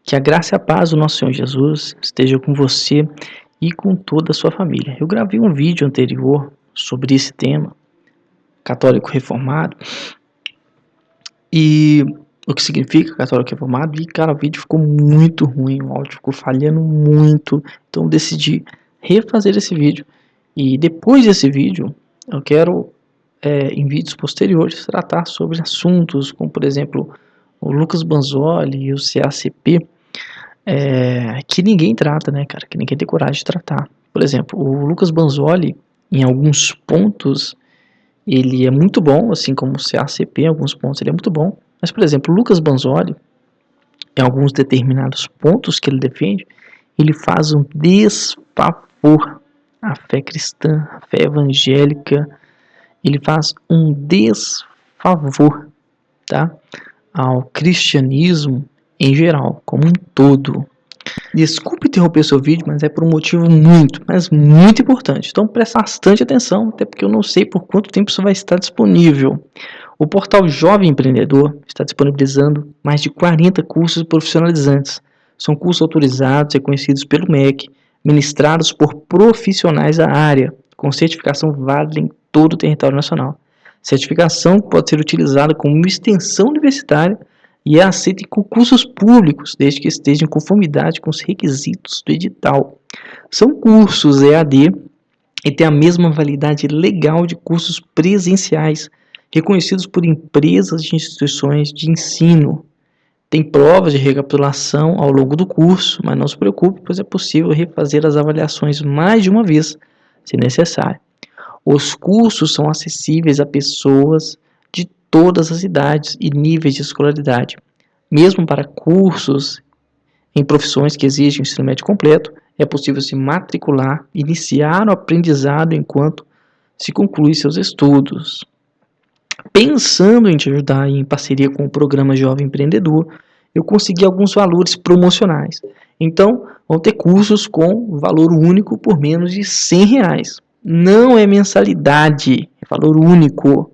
Que a graça e a paz do nosso Senhor Jesus esteja com você e com toda a sua família. Eu gravei um vídeo anterior sobre esse tema, católico reformado, e o que significa católico reformado, e cara, o vídeo ficou muito ruim, o áudio ficou falhando muito, então eu decidi refazer esse vídeo. E depois desse vídeo, eu quero, em vídeos posteriores, tratar sobre assuntos como, por exemplo, o Lucas Banzoli e o CACP, que ninguém trata, né, cara? Que ninguém tem coragem de tratar. Por exemplo, o Lucas Banzoli, em alguns pontos, ele é muito bom, assim como o CACP, em alguns pontos ele é muito bom. Mas, por exemplo, o Lucas Banzoli, em alguns determinados pontos que ele defende, ele faz um desfavor à fé cristã, à fé evangélica. Ele faz um desfavor, tá, ao cristianismo em geral, como um todo. Desculpe interromper seu vídeo, mas é por um motivo muito, mas muito importante. Então presta bastante atenção, até porque eu não sei por quanto tempo isso vai estar disponível. O portal Jovem Empreendedor está disponibilizando mais de 40 cursos profissionalizantes. São cursos autorizados e reconhecidos pelo MEC, ministrados por profissionais da área, com certificação válida em todo o território nacional. Certificação que pode ser utilizada como extensão universitária e é aceita em concursos públicos, desde que esteja em conformidade com os requisitos do edital. São cursos EAD e têm a mesma validade legal de cursos presenciais, reconhecidos por empresas e instituições de ensino. Tem provas de recapitulação ao longo do curso, mas não se preocupe, pois é possível refazer as avaliações mais de uma vez, se necessário. Os cursos são acessíveis a pessoas de todas as idades e níveis de escolaridade. Mesmo para cursos em profissões que exigem o ensino médio completo, é possível se matricular e iniciar o aprendizado enquanto se conclui seus estudos. Pensando em te ajudar em parceria com o programa Jovem Empreendedor, eu consegui alguns valores promocionais. Então, vão ter cursos com valor único por menos de R$100. Não é mensalidade, é valor único.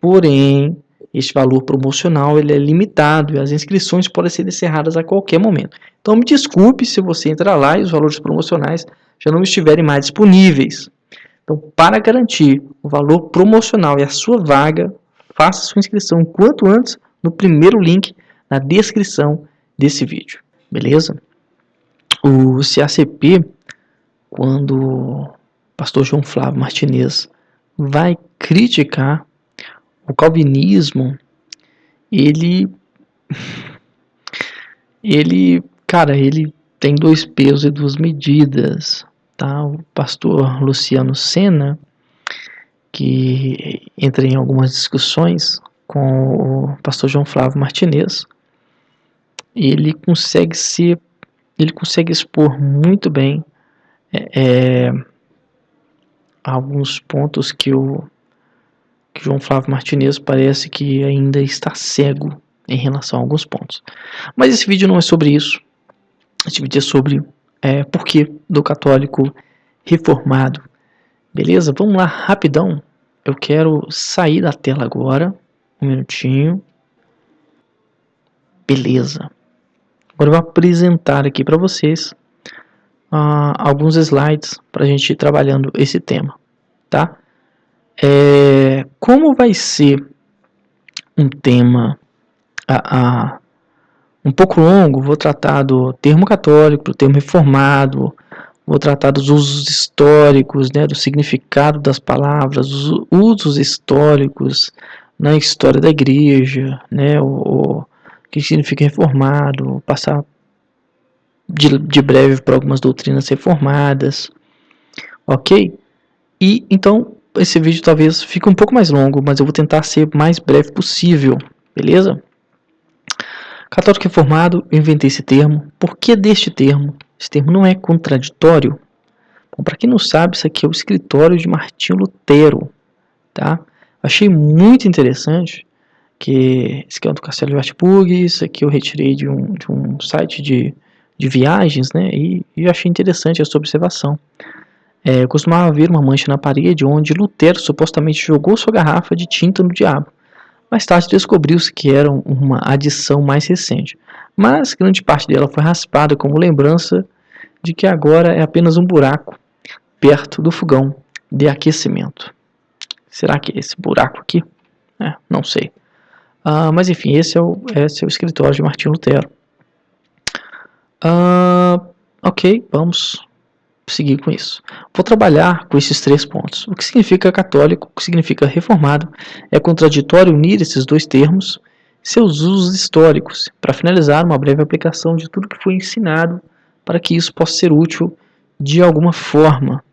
Porém, este valor promocional ele é limitado e as inscrições podem ser encerradas a qualquer momento. Então, me desculpe se você entrar lá e os valores promocionais já não estiverem mais disponíveis. Então, para garantir o valor promocional e a sua vaga, faça sua inscrição o quanto antes no primeiro link na descrição desse vídeo, beleza? O CACP, quando o pastor João Flávio Martinez vai criticar o calvinismo, ele tem dois pesos e duas medidas, tá? O pastor Luciano Sena, que entra em algumas discussões com o pastor João Flávio Martinez, ele consegue expor muito bem alguns pontos que o João Flávio Martinez parece que ainda está cego em relação a alguns pontos. Mas esse vídeo não é sobre isso. Esse vídeo é sobre porquê do católico reformado. Beleza? Vamos lá, rapidão. Eu quero sair da tela agora. Um minutinho. Beleza. Agora eu vou apresentar aqui para vocês alguns slides para a gente ir trabalhando esse tema, tá? Como vai ser um tema um pouco longo, vou tratar do termo católico, do termo reformado, vou tratar dos usos históricos, né, do significado das palavras, os usos históricos na história da igreja, né, o que significa reformado, passar de breve por algumas doutrinas reformadas, ok? E então esse vídeo talvez fique um pouco mais longo, mas eu vou tentar ser o mais breve possível, beleza? Católico reformado, eu inventei esse termo. Por que deste termo? Esse termo não é contraditório. Bom, para quem não sabe, isso aqui é o escritório de Martinho Lutero, tá? Achei muito interessante que esse aqui é do Castelo de Wartburg, isso aqui eu retirei de um site de viagens, né? E achei interessante essa observação. Eu costumava ver uma mancha na parede onde Lutero supostamente jogou sua garrafa de tinta no diabo. Mais tarde descobriu-se que era uma adição mais recente, mas grande parte dela foi raspada como lembrança de que agora é apenas um buraco perto do fogão de aquecimento. Será que é esse buraco aqui? Não sei. Mas enfim, esse é o escritório de Martinho Lutero. Ok, vamos seguir com isso. Vou trabalhar com esses 3 pontos. O que significa católico, o que significa reformado. É contraditório unir esses 2 termos, seus usos históricos, para finalizar uma breve aplicação de tudo que foi ensinado, para que isso possa ser útil de alguma forma.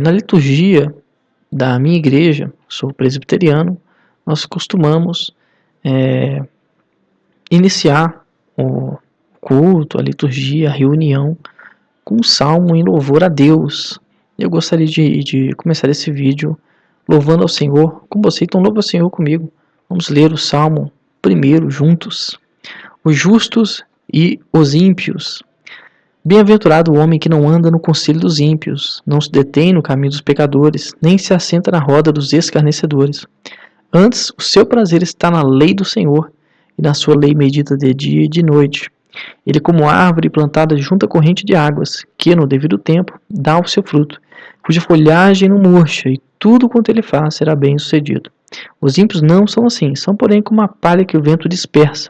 Na liturgia da minha igreja, sou presbiteriano, nós costumamos iniciar o culto, a liturgia, a reunião, com um salmo em louvor a Deus. Eu gostaria de começar esse vídeo louvando ao Senhor com você, então louva ao Senhor comigo. Vamos ler o salmo primeiro juntos. Os justos e os ímpios. Bem-aventurado o homem que não anda no conselho dos ímpios, não se detém no caminho dos pecadores, nem se assenta na roda dos escarnecedores. Antes, o seu prazer está na lei do Senhor, e na sua lei medita de dia e de noite. Ele como árvore plantada junto à corrente de águas, que no devido tempo dá o seu fruto, cuja folhagem não murcha, e tudo quanto ele faz será bem sucedido. Os ímpios não são assim, são porém como a palha que o vento dispersa.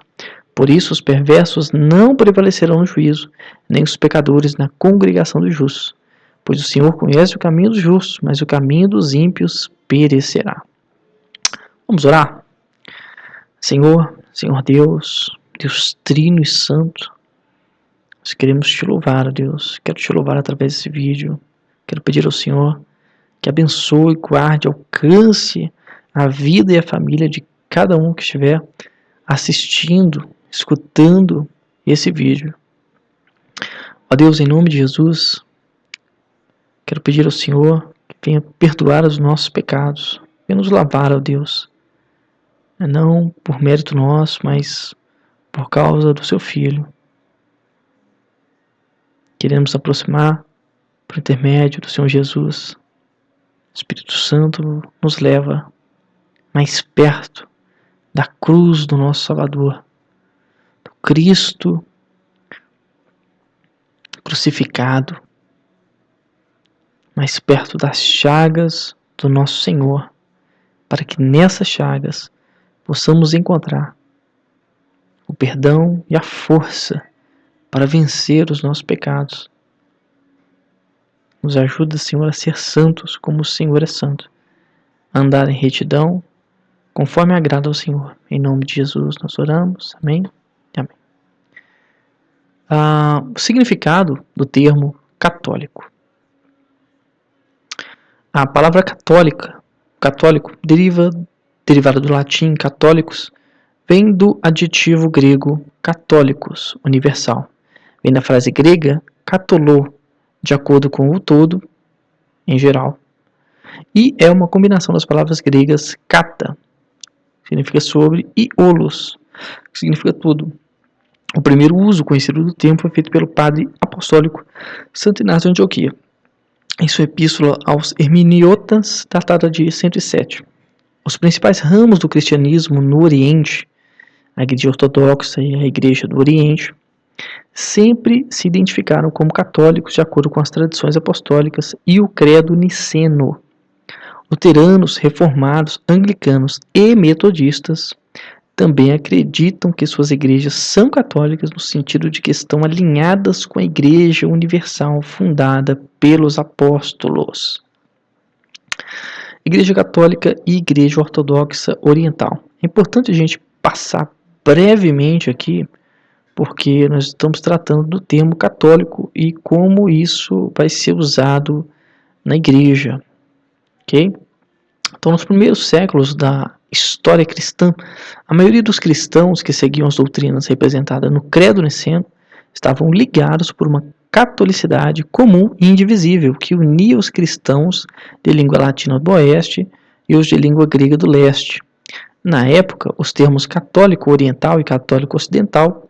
Por isso os perversos não prevalecerão no juízo, nem os pecadores na congregação dos justos. Pois o Senhor conhece o caminho dos justos, mas o caminho dos ímpios perecerá. Vamos orar? Senhor Deus, Deus Trino e Santo, nós queremos te louvar, ó Deus. Quero te louvar através desse vídeo. Quero pedir ao Senhor que abençoe, guarde, alcance a vida e a família de cada um que estiver assistindo, escutando esse vídeo. Ó Deus, em nome de Jesus, quero pedir ao Senhor que venha perdoar os nossos pecados, venha nos lavar, ó Deus. Não por mérito nosso, mas por causa do seu Filho. Queremos aproximar por intermédio do Senhor Jesus. O Espírito Santo nos leva mais perto da cruz do nosso Salvador, do Cristo crucificado, mais perto das chagas do nosso Senhor, para que nessas chagas possamos encontrar o perdão e a força para vencer os nossos pecados. Nos ajuda, Senhor, a ser santos como o Senhor é santo, a andar em retidão, conforme agrada ao Senhor. Em nome de Jesus nós oramos. Amém e amém. O significado do termo católico. A palavra católico, derivada do latim católicos, vem do adjetivo grego católicos, universal. Vem da frase grega katolô, de acordo com o todo, em geral. E é uma combinação das palavras gregas kata, que significa sobre, e olos, que significa tudo. O primeiro uso conhecido do termo foi feito pelo padre apostólico Santo Inácio de Antioquia, em sua epístola aos Hermeniotas, datada de 107. Os principais ramos do cristianismo no Oriente, a Igreja Ortodoxa e a Igreja do Oriente, sempre se identificaram como católicos de acordo com as tradições apostólicas e o credo niceno. Luteranos, reformados, anglicanos e metodistas também acreditam que suas igrejas são católicas no sentido de que estão alinhadas com a Igreja Universal fundada pelos apóstolos. Igreja Católica e Igreja Ortodoxa Oriental. É importante a gente passar brevemente aqui, porque nós estamos tratando do termo católico e como isso vai ser usado na igreja, ok? Então, nos primeiros séculos da história cristã, a maioria dos cristãos que seguiam as doutrinas representadas no credo niceno estavam ligados por uma catolicidade comum e indivisível que unia os cristãos de língua latina do oeste e os de língua grega do leste. Na época, os termos católico oriental e católico ocidental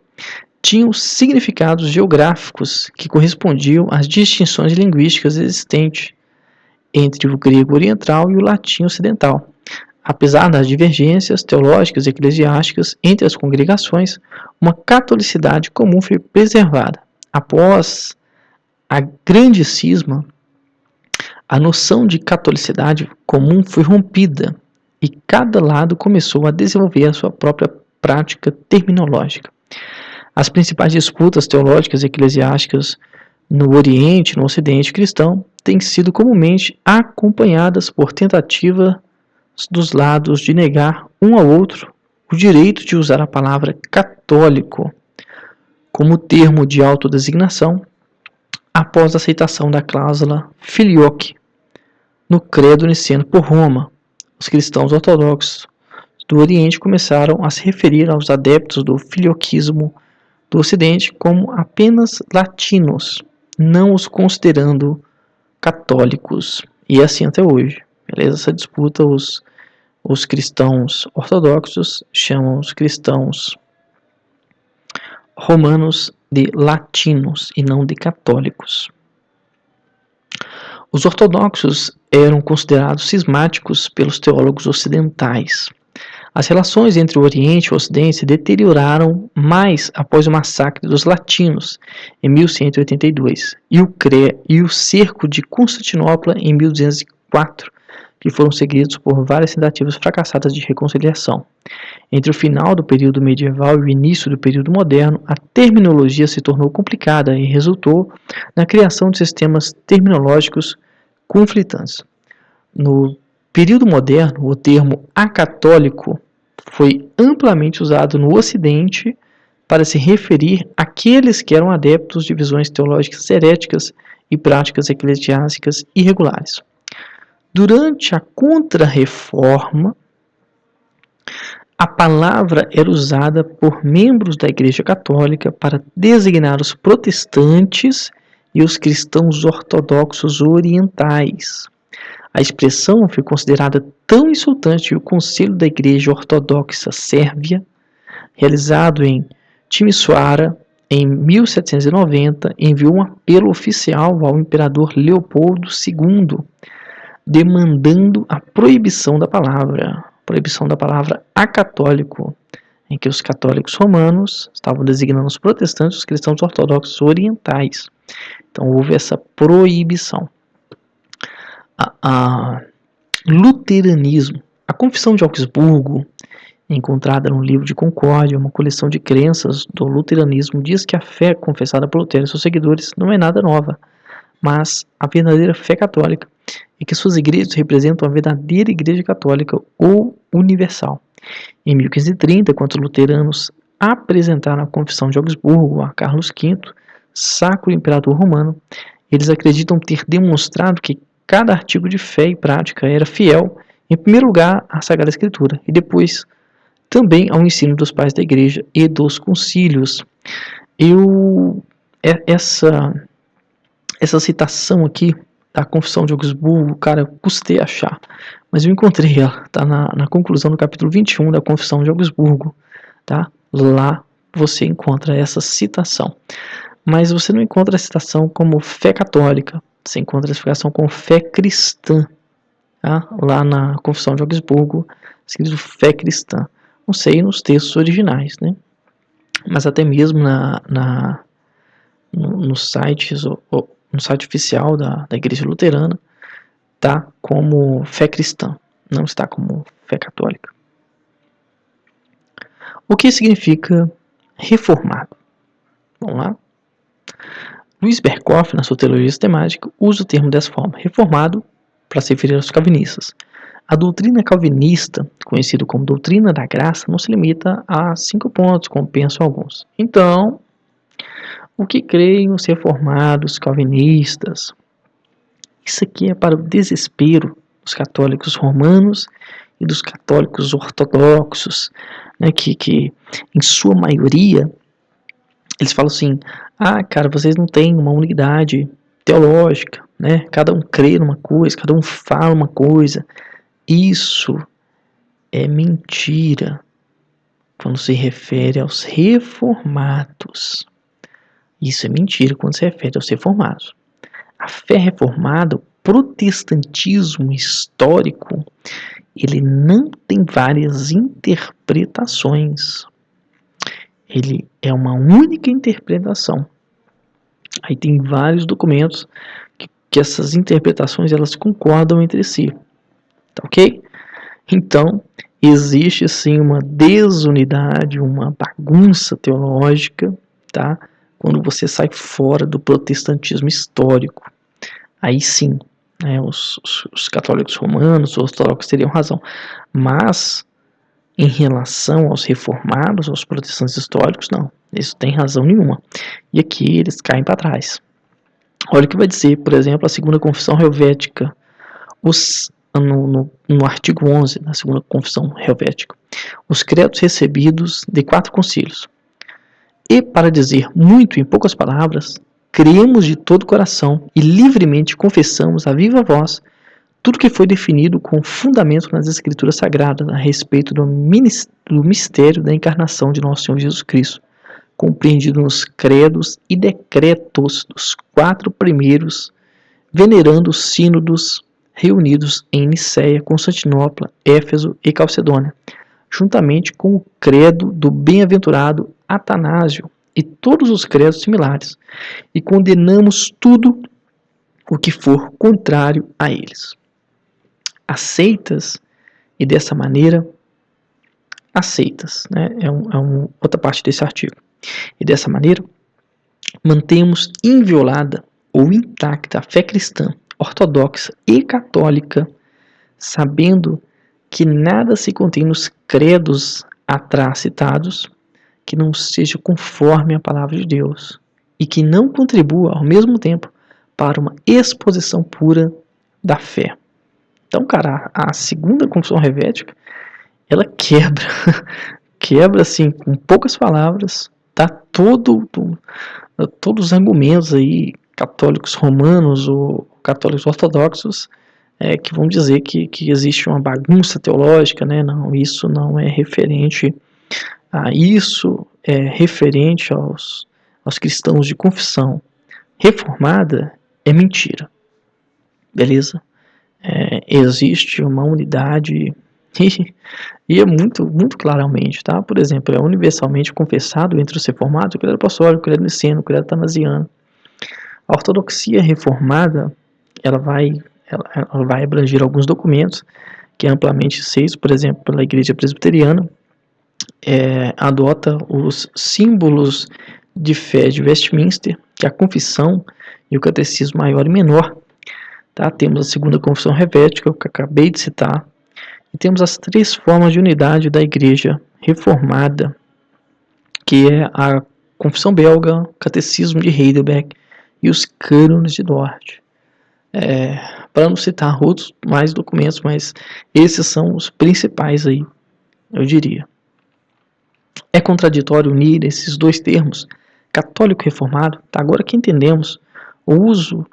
tinham significados geográficos que correspondiam às distinções linguísticas existentes entre o grego oriental e o latim ocidental. apesar das divergências teológicas e eclesiásticas entre as congregações, uma catolicidade comum foi preservada. Após a grande cisma, a noção de catolicidade comum foi rompida e cada lado começou a desenvolver a sua própria prática terminológica. As principais disputas teológicas e eclesiásticas no Oriente e no Ocidente cristão têm sido comumente acompanhadas por tentativa dos lados de negar um ao outro o direito de usar a palavra católico como termo de autodesignação após a aceitação da cláusula filioque no credo niceno por Roma. Os cristãos ortodoxos do Oriente começaram a se referir aos adeptos do filioquismo do Ocidente como apenas latinos, não os considerando católicos. E é assim até hoje. Beleza? Essa disputa, os cristãos ortodoxos chamam os cristãos romanos de latinos e não de católicos. Os ortodoxos eram considerados cismáticos pelos teólogos ocidentais. As relações entre o Oriente e o Ocidente se deterioraram mais após o massacre dos latinos em 1182 e o cerco de Constantinopla em 1204, que foram seguidos por várias tentativas fracassadas de reconciliação. Entre o final do período medieval e o início do período moderno, a terminologia se tornou complicada e resultou na criação de sistemas terminológicos conflitantes. No período moderno, o termo acatólico foi amplamente usado no Ocidente para se referir àqueles que eram adeptos de visões teológicas heréticas e práticas eclesiásticas irregulares. Durante a Contra-Reforma, a palavra era usada por membros da Igreja Católica para designar os protestantes e os cristãos ortodoxos orientais. A expressão foi considerada tão insultante que o Conselho da Igreja Ortodoxa Sérvia, realizado em Timisoara em 1790, enviou um apelo oficial ao imperador Leopoldo II, demandando a proibição da palavra acatólico, em que os católicos romanos estavam designando os protestantes e os cristãos ortodoxos orientais. Então houve essa proibição. Luteranismo. A Confissão de Augsburgo, encontrada no Livro de Concórdia, uma coleção de crenças do luteranismo, diz que a fé confessada por Lutero e seus seguidores não é nada nova, mas a verdadeira fé católica, e que suas igrejas representam a verdadeira Igreja Católica ou universal. Em 1530, quando os luteranos apresentaram a Confissão de Augsburgo a Carlos V, Sacro Imperador Romano, eles acreditam ter demonstrado que cada artigo de fé e prática era fiel, em primeiro lugar, à Sagrada Escritura, e depois também ao ensino dos pais da Igreja e dos concílios. Essa citação aqui da Confissão de Augsburgo, cara, eu custei achar, mas eu encontrei ela, tá na conclusão do capítulo 21 da Confissão de Augsburgo, tá? Lá você encontra essa citação, mas você não encontra a citação como fé católica, você encontra a citação como fé cristã, tá? Lá na Confissão de Augsburgo, escrito fé cristã, não sei nos textos originais, né? Mas até mesmo no site oficial da Igreja Luterana, está como fé cristã, não está como fé católica. O que significa reformado? Vamos lá. Luiz Berkhoff, na sua teologia sistemática, usa o termo dessa forma, reformado, para se referir aos calvinistas. A doutrina calvinista, conhecida como doutrina da graça, não se limita a 5 pontos, como pensam alguns. Então, o que creem os reformados calvinistas? Isso aqui é para o desespero dos católicos romanos e dos católicos ortodoxos, né, que em sua maioria, eles falam assim, cara, vocês não têm uma unidade teológica, né? Cada um crê numa coisa, cada um fala uma coisa. Isso é mentira quando se refere aos reformados. Isso é mentira quando se refere aos reformados. A fé reformada, o protestantismo histórico, ele não tem várias interpretações. Ele é uma única interpretação. Aí tem vários documentos que essas interpretações elas concordam entre si, tá ok? Então, existe sim uma desunidade, uma bagunça teológica, tá? Quando você sai fora do protestantismo histórico. Aí sim, né, os católicos romanos, os ortodoxos teriam razão. Mas, em relação aos reformados, aos protestantes históricos, não. Isso tem razão nenhuma. E aqui eles caem para trás. Olha o que vai dizer, por exemplo, a segunda confissão helvética. No artigo 11 da segunda confissão helvética. Os credos recebidos de 4 concílios. E, para dizer muito em poucas palavras, cremos de todo o coração e livremente confessamos a viva voz tudo que foi definido com fundamento nas Escrituras Sagradas a respeito do mistério da encarnação de nosso Senhor Jesus Cristo, compreendido nos credos e decretos dos 4 primeiros, venerando os sínodos reunidos em Niceia, Constantinopla, Éfeso e Calcedônia, juntamente com o credo do bem-aventurado Atanásio e todos os credos similares, e condenamos tudo o que for contrário a eles. Aceitas, e dessa maneira, aceitas, né? Outra parte desse artigo. E dessa maneira, mantemos inviolada ou intacta a fé cristã, ortodoxa e católica, sabendo que nada se contém nos credos atrás citados que não seja conforme a palavra de Deus e que não contribua ao mesmo tempo para uma exposição pura da fé. Então, cara, a segunda confissão helvética, ela quebra assim, com poucas palavras, tá todos os argumentos aí católicos romanos ou católicos ortodoxos que vão dizer que existe uma bagunça teológica, né? Não, isso não é referente a isso, é referente aos cristãos de confissão reformada, é mentira, beleza? Existe uma unidade e é muito claramente, tá? Por exemplo, é universalmente confessado entre os reformados o credo apostólico, o credo niceno, o credo athanasiano. A ortodoxia reformada, ela vai abranger alguns documentos que é amplamente aceito, por exemplo, pela Igreja Presbiteriana, adota os símbolos de fé de Westminster, que é a confissão e o catecismo maior e menor. Tá? Temos a segunda confissão helvética, que eu acabei de citar, e temos as 3 formas de unidade da Igreja Reformada, que é a confissão belga, o catecismo de Heidelberg e os cânones de Dort. Para não citar outros mais documentos, mas esses são os principais aí, eu diria. É contraditório unir esses 2 termos, católico e reformado? Tá, agora que entendemos o uso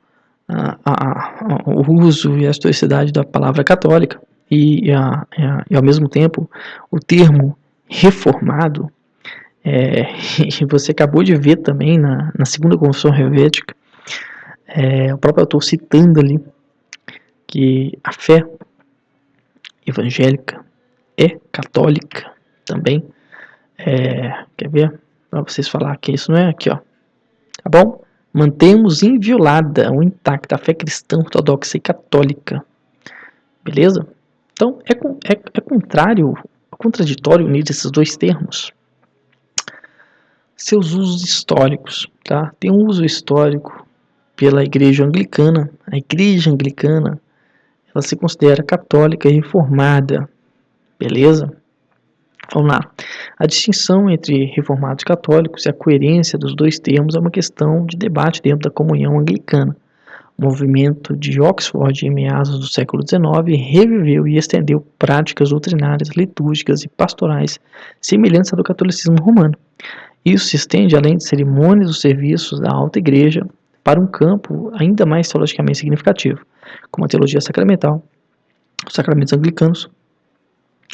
e a historicidade da palavra católica e ao mesmo tempo o termo reformado, e você acabou de ver também na segunda confissão helvética, o próprio autor citando ali que a fé evangélica é católica também. Quer ver? Para vocês falar que isso não é aqui, ó. Tá bom? Mantemos inviolada ou intacta a fé cristã, ortodoxa e católica. Beleza? Então, contraditório unir esses 2 termos. Seus usos históricos, tá? Tem um uso histórico pela Igreja Anglicana. A Igreja Anglicana, ela se considera católica e reformada. Beleza? Vamos lá. A distinção entre reformados e católicos e a coerência dos 2 termos é uma questão de debate dentro da comunhão anglicana. O movimento de Oxford, em meados do século XIX, reviveu e estendeu práticas doutrinárias, litúrgicas e pastorais semelhantes à do catolicismo romano. Isso se estende, além de cerimônias dos serviços da alta igreja, para um campo ainda mais teologicamente significativo, como a teologia sacramental, os sacramentos anglicanos,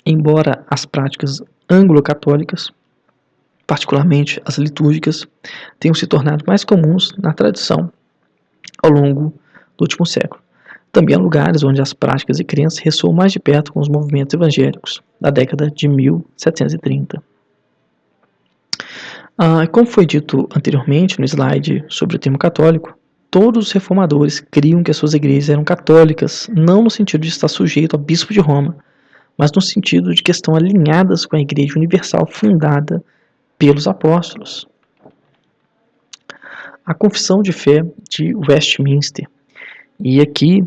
embora as práticas anglo-católicas, particularmente as litúrgicas, tenham se tornado mais comuns na tradição ao longo do último século. Também há lugares onde as práticas e crenças ressoam mais de perto com os movimentos evangélicos da década de 1730. Como foi dito anteriormente no slide sobre o termo católico, todos os reformadores criam que as suas igrejas eram católicas, não no sentido de estar sujeito ao bispo de Roma, mas no sentido de que estão alinhadas com a Igreja Universal fundada pelos apóstolos. A Confissão de Fé de Westminster. E aqui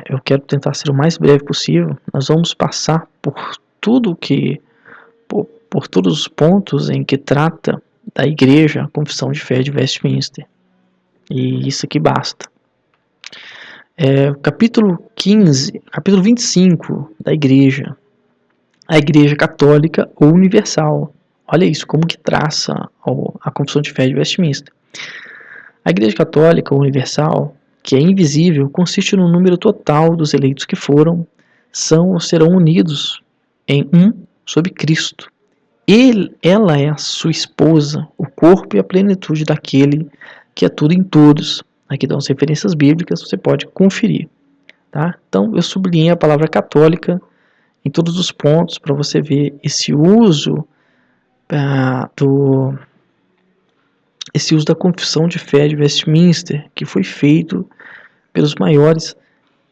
eu quero tentar ser o mais breve possível. Nós vamos passar por todos os pontos em que trata da Igreja, a Confissão de Fé de Westminster. E isso aqui basta. Capítulo 25 da Igreja. A Igreja Católica ou Universal. Olha isso, como que traça a Confissão de Fé de Westminster. A Igreja Católica ou Universal, que é invisível, consiste no número total dos eleitos que são ou serão unidos em um sob Cristo. Ela é a sua esposa, o corpo e a plenitude daquele que é tudo em todos. Aqui dão as referências bíblicas, você pode conferir. Tá? Então, eu sublinhei a palavra católica em todos os pontos para você ver esse uso da Confissão de Fé de Westminster, que foi feito pelos maiores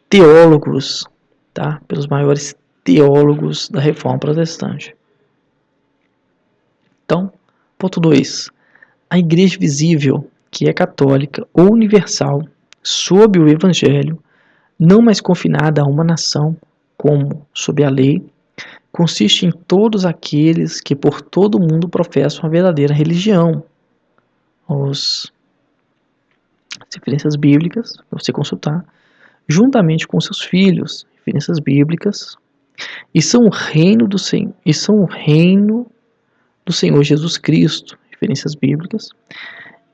teólogos, tá? Pelos maiores teólogos da Reforma Protestante. Então, ponto 2. A Igreja visível, que é católica ou universal, sob o Evangelho, não mais confinada a uma nação, como sob a lei, consiste em todos aqueles que por todo o mundo professam a verdadeira religião. As referências bíblicas, para você consultar, juntamente com seus filhos, referências bíblicas, e são o reino do Senhor Jesus Cristo, referências bíblicas,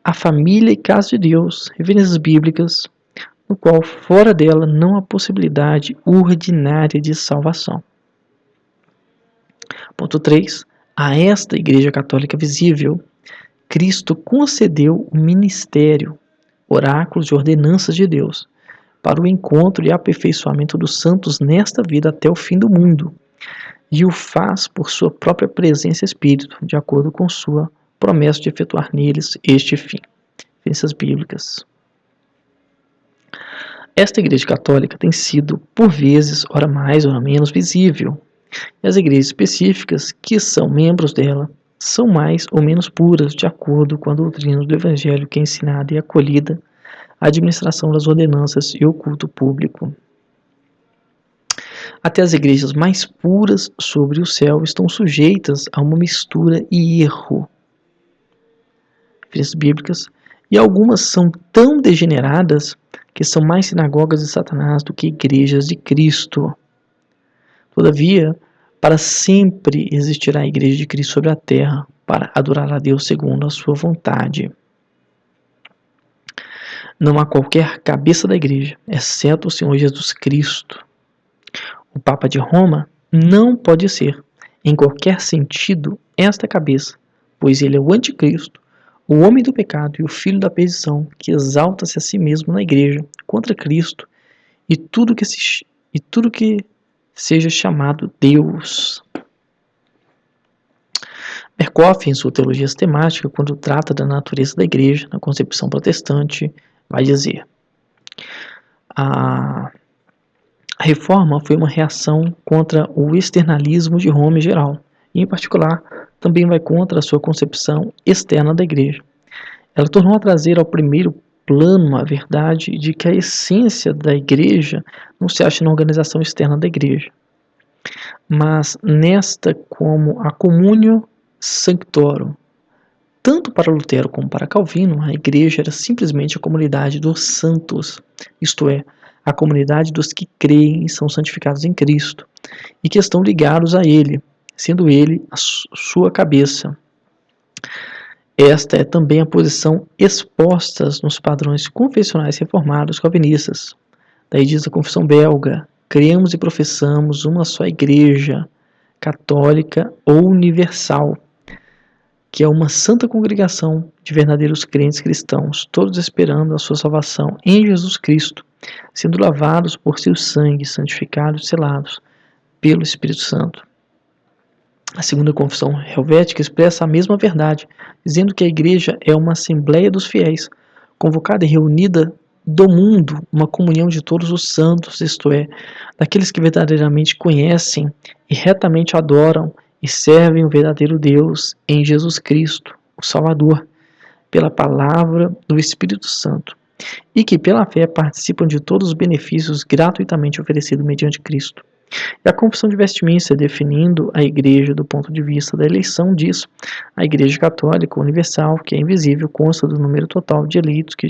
a família e casa de Deus, referências bíblicas, no qual fora dela não há possibilidade ordinária de salvação. Ponto 3. A esta Igreja Católica visível, Cristo concedeu o ministério, oráculos e ordenanças de Deus, para o encontro e aperfeiçoamento dos santos nesta vida até o fim do mundo, e o faz por sua própria presença e espírito, de acordo com sua promessa de efetuar neles este fim. Referências bíblicas. Esta Igreja Católica tem sido, por vezes, ora mais, ora menos, visível, e as igrejas específicas que são membros dela são mais ou menos puras, de acordo com a doutrina do Evangelho que é ensinada e acolhida, a administração das ordenanças e o culto público. Até as igrejas mais puras sobre o céu estão sujeitas a uma mistura e erro. Referências bíblicas. E algumas são tão degeneradas que são mais sinagogas de Satanás do que igrejas de Cristo. Todavia, para sempre existirá a Igreja de Cristo sobre a terra, para adorar a Deus segundo a sua vontade. Não há qualquer cabeça da Igreja, exceto o Senhor Jesus Cristo. O Papa de Roma não pode ser, em qualquer sentido, esta cabeça, pois ele é o anticristo, o homem do pecado e o filho da perdição, que exalta-se a si mesmo na Igreja, contra Cristo e tudo que seja chamado Deus. Berkhoff, em sua teologia sistemática, quando trata da natureza da Igreja, na concepção protestante, vai dizer: a reforma foi uma reação contra o externalismo de Roma em geral, e em particular também vai contra a sua concepção externa da Igreja. Ela tornou a trazer ao primeiro plano a verdade de que a essência da Igreja não se acha na organização externa da Igreja, mas nesta como a communio sanctorum. Tanto para Lutero como para Calvino, a Igreja era simplesmente a comunidade dos santos, isto é, a comunidade dos que creem e são santificados em Cristo, e que estão ligados a Ele, sendo Ele a sua cabeça. Esta é também a posição exposta nos padrões confessionais reformados calvinistas. Daí diz a Confissão Belga: cremos e professamos uma só Igreja, católica ou universal, que é uma santa congregação de verdadeiros crentes cristãos, todos esperando a sua salvação em Jesus Cristo sendo lavados por seu sangue, santificados e selados pelo Espírito Santo. A segunda confissão helvética expressa a mesma verdade, dizendo que a igreja é uma assembleia dos fiéis, convocada e reunida do mundo, uma comunhão de todos os santos, isto é, daqueles que verdadeiramente conhecem e retamente adoram e servem o verdadeiro Deus em Jesus Cristo, o Salvador, pela palavra do Espírito Santo, e que pela fé participam de todos os benefícios gratuitamente oferecidos mediante Cristo. E a Confissão de Westminster, definindo a Igreja do ponto de vista da eleição, diz: a Igreja Católica Universal, que é invisível, consta do número total de eleitos que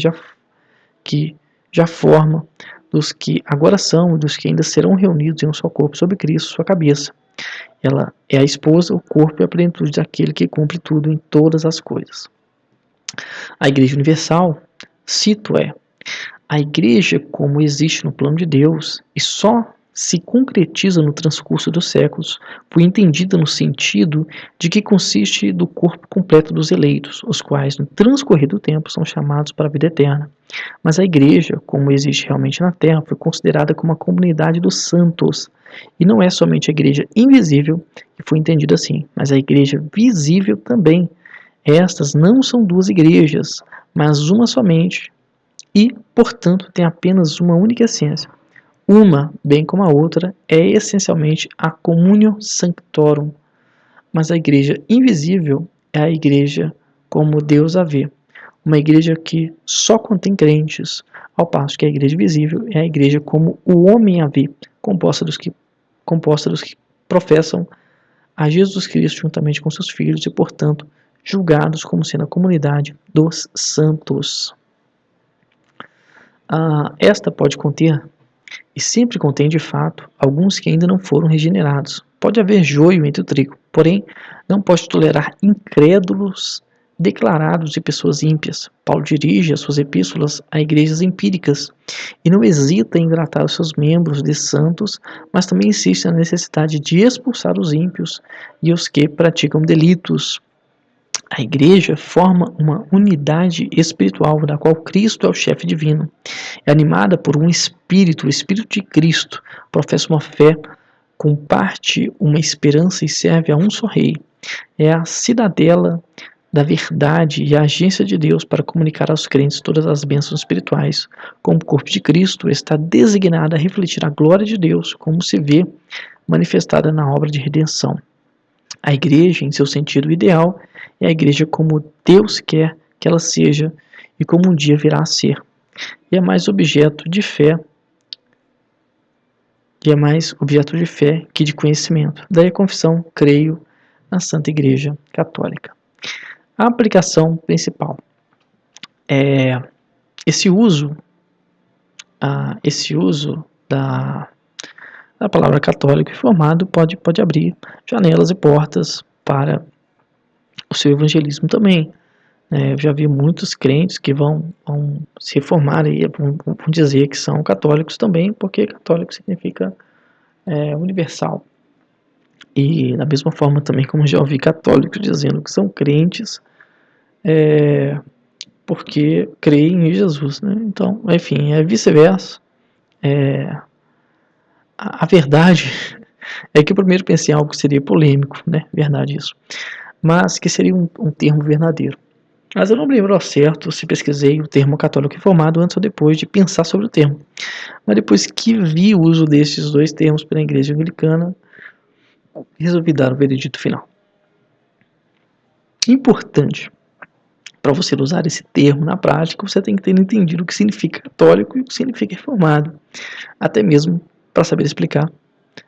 já forma dos que agora são e dos que ainda serão reunidos em um só corpo sob Cristo, sua cabeça. Ela é a esposa, o corpo e a plenitude daquele que cumpre tudo em todas as coisas. A Igreja Universal, cito, é a Igreja como existe no plano de Deus e só se concretiza no transcurso dos séculos, foi entendida no sentido de que consiste do corpo completo dos eleitos, os quais, no transcorrer do tempo, são chamados para a vida eterna. Mas a Igreja, como existe realmente na Terra, foi considerada como a comunidade dos santos, e não é somente a Igreja invisível que foi entendida assim, mas a Igreja visível também. Estas não são duas igrejas, mas uma somente, e, portanto, tem apenas uma única essência. Uma, bem como a outra, é essencialmente a communio sanctorum, mas a igreja invisível é a igreja como Deus a vê, uma igreja que só contém crentes, ao passo que a igreja visível é a igreja como o homem a vê, composta dos que professam a Jesus Cristo juntamente com seus filhos e, portanto, julgados como sendo a comunidade dos santos. Esta pode conter, e sempre contém de fato, alguns que ainda não foram regenerados. Pode haver joio entre o trigo, porém não pode tolerar incrédulos declarados e pessoas ímpias. Paulo dirige as suas epístolas a igrejas empíricas e não hesita em tratar os seus membros de santos, mas também insiste na necessidade de expulsar os ímpios e os que praticam delitos. A igreja forma uma unidade espiritual da qual Cristo é o chefe divino. É animada por um espírito, o Espírito de Cristo, professa uma fé, comparte uma esperança e serve a um só rei. É a cidadela da verdade e a agência de Deus para comunicar aos crentes todas as bênçãos espirituais. Como corpo de Cristo, está designada a refletir a glória de Deus, como se vê manifestada na obra de redenção. A igreja, em seu sentido ideal, é a igreja como Deus quer que ela seja e como um dia virá a ser. E é mais objeto de fé que de conhecimento. Daí a confissão, creio na Santa Igreja Católica. A aplicação principal é esse uso da palavra católico informado pode abrir janelas e portas para o seu evangelismo também. Eu já vi muitos crentes que vão se reformar e vão dizer que são católicos também, porque católico significa universal. E da mesma forma também como já ouvi católicos dizendo que são crentes porque creem em Jesus, né? Então, enfim, é vice-versa. A verdade é que eu primeiro pensei em algo que seria polêmico, né? Verdade isso. Mas que seria um termo verdadeiro. Mas eu não me lembro ao certo se pesquisei o termo católico reformado antes ou depois de pensar sobre o termo. Mas depois que vi o uso destes dois termos pela igreja anglicana, resolvi dar o veredito final. Importante, para você usar esse termo na prática, você tem que ter entendido o que significa católico e o que significa reformado. Até mesmo para saber explicar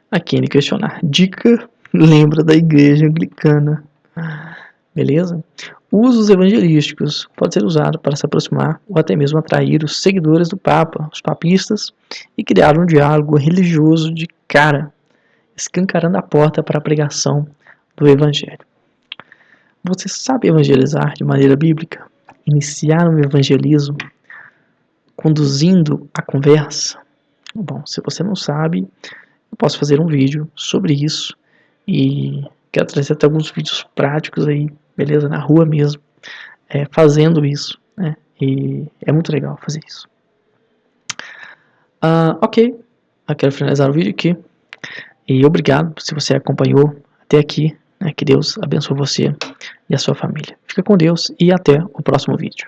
a quem lhe questionar. Dica, lembra da igreja anglicana. Beleza? Usos evangelísticos pode ser usado para se aproximar ou até mesmo atrair os seguidores do Papa, os papistas, e criar um diálogo religioso de cara, escancarando a porta para a pregação do Evangelho. Você sabe evangelizar de maneira bíblica? Iniciar um evangelismo conduzindo a conversa? Bom, se você não sabe, eu posso fazer um vídeo sobre isso e quero trazer até alguns vídeos práticos aí, beleza? Na rua mesmo, fazendo isso, né? E é muito legal fazer isso. Ok, eu quero finalizar o vídeo aqui. E obrigado se você acompanhou até aqui, né? Que Deus abençoe você e a sua família. Fica com Deus e até o próximo vídeo.